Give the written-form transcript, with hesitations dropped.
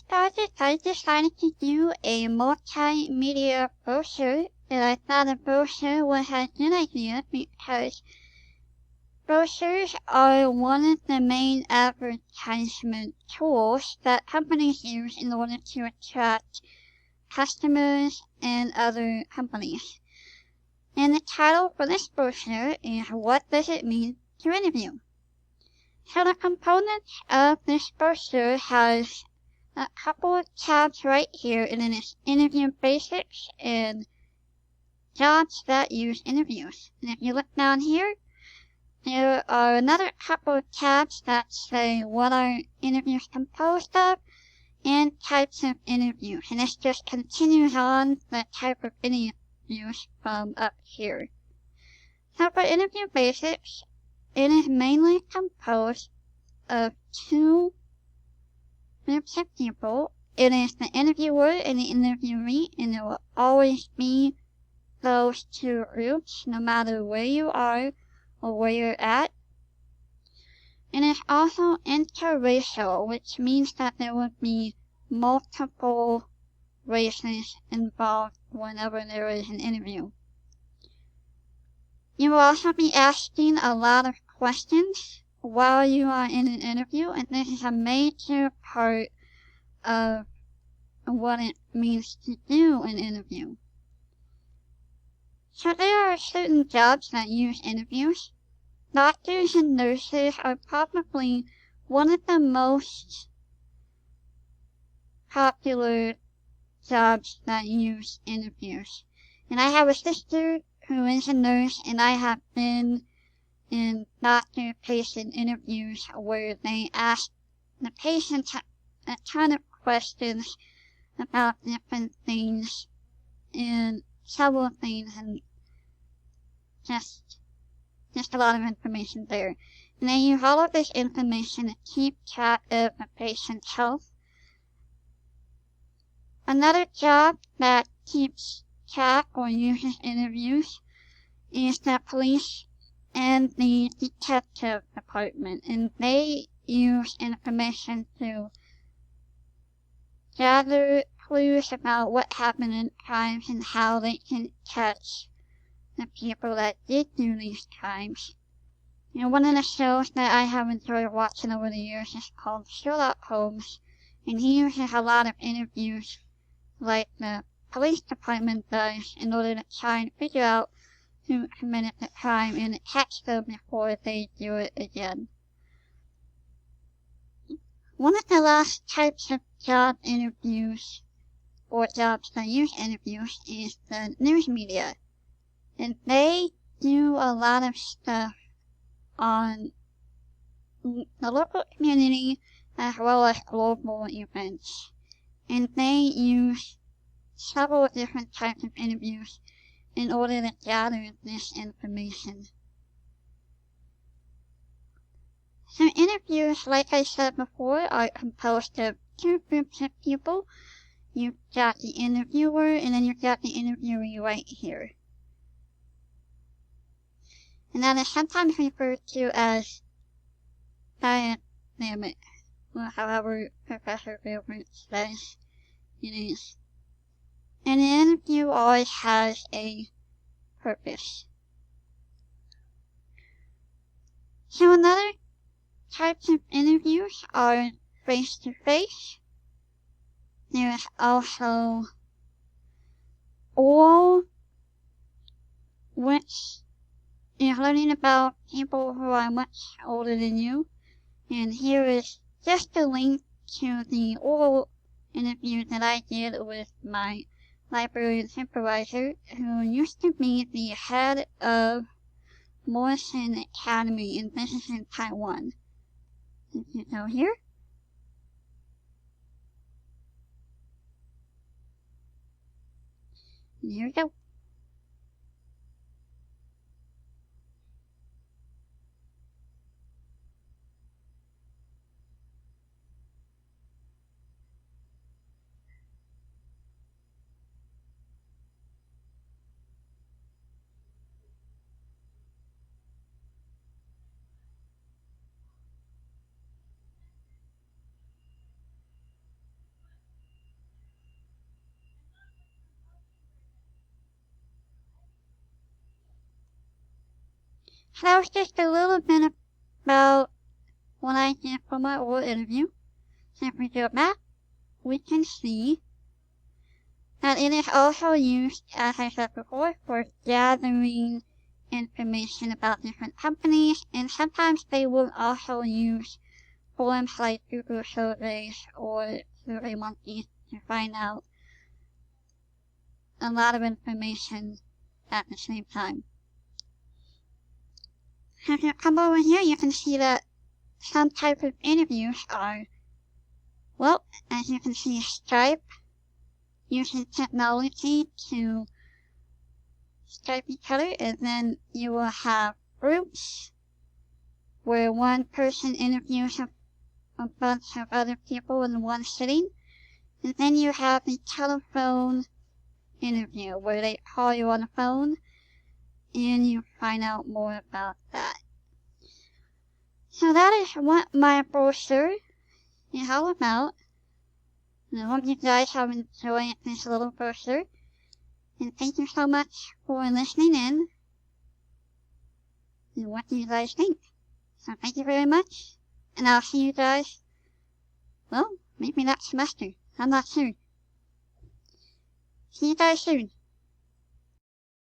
project, I decided to do a multimedia brochure, and I thought a brochure was a good idea because brochures are one of the main advertisement tools that companies use in order to attract customers and other companies. And the title for this brochure is What Does It Mean to Interview? So the components of this brochure has a couple of tabs right here, and then it's interview basics and jobs that use interviews. And if you look down here, there are another couple of tabs that say what are interviews composed of and types of interviews. And this just continues on the type of interviews from up here. So for interview basics, it is mainly composed of two groups of people. It is the interviewer and the interviewee, and it will always be those two groups, no matter where you are or where you're at. And it's also interracial, which means that there would be multiple races involved whenever there is an interview. You will also be asking a lot of questions while you are in an interview, and this is a major part of what it means to do an interview. So there are certain jobs that use interviews. Doctors and nurses are probably one of the most popular jobs that use interviews. And I have a sister who is a nurse, and I have been in doctor-patient interviews where they ask the patient a ton of questions about different things and several things, and just a lot of information there. And they use all of this information to keep track of the patient's health. Another job that keeps track or uses interviews is the police and the detective department, and they use information to gather clues about what happened in crimes and how they can catch the people that did do these crimes. You know, one of the shows that I have enjoyed watching over the years is called Sherlock Holmes, and he uses a lot of interviews like the police department does in order to try and figure out who committed the crime and catch them before they do it again. One of the last types of job interviews, or jobs that use interviews, is the news media. And they do a lot of stuff on the local community as well as global events. And they use several different types of interviews in order to gather this information. So interviews, like I said before, are composed of two groups of people. You've got the interviewer, and then you've got the interviewee right here. And that is sometimes referred to as dynamic, or however Professor Gilbert says it is. And an interview always has a purpose. So another types of interviews are face-to-face. There is also oral, which is learning about people who are much older than you. And here is just a link to the oral interview that I did with my librarian supervisor, who used to be the head of Morrison Academy, and this is in Taiwan. If you go here, and here we go. So that was just a little bit about what I did for my oral interview. So if we go back, we can see that it is also used, as I said before, for gathering information about different companies, and sometimes they will also use forms like Google surveys or SurveyMonkey to find out a lot of information at the same time. So if you come over here, you can see that some type of interviews are, well, as you can see, Skype, using technology to Skype each other, and then you will have groups where one person interviews a bunch of other people in one sitting, and then you have the telephone interview where they call you on the phone and you find out more about that. So that is what my brochure is all about. And I hope you guys have enjoyed this little brochure. And thank you so much for listening in. And what do you guys think? So thank you very much. And I'll see you guys, well, maybe next semester. I'm not sure. See you guys soon.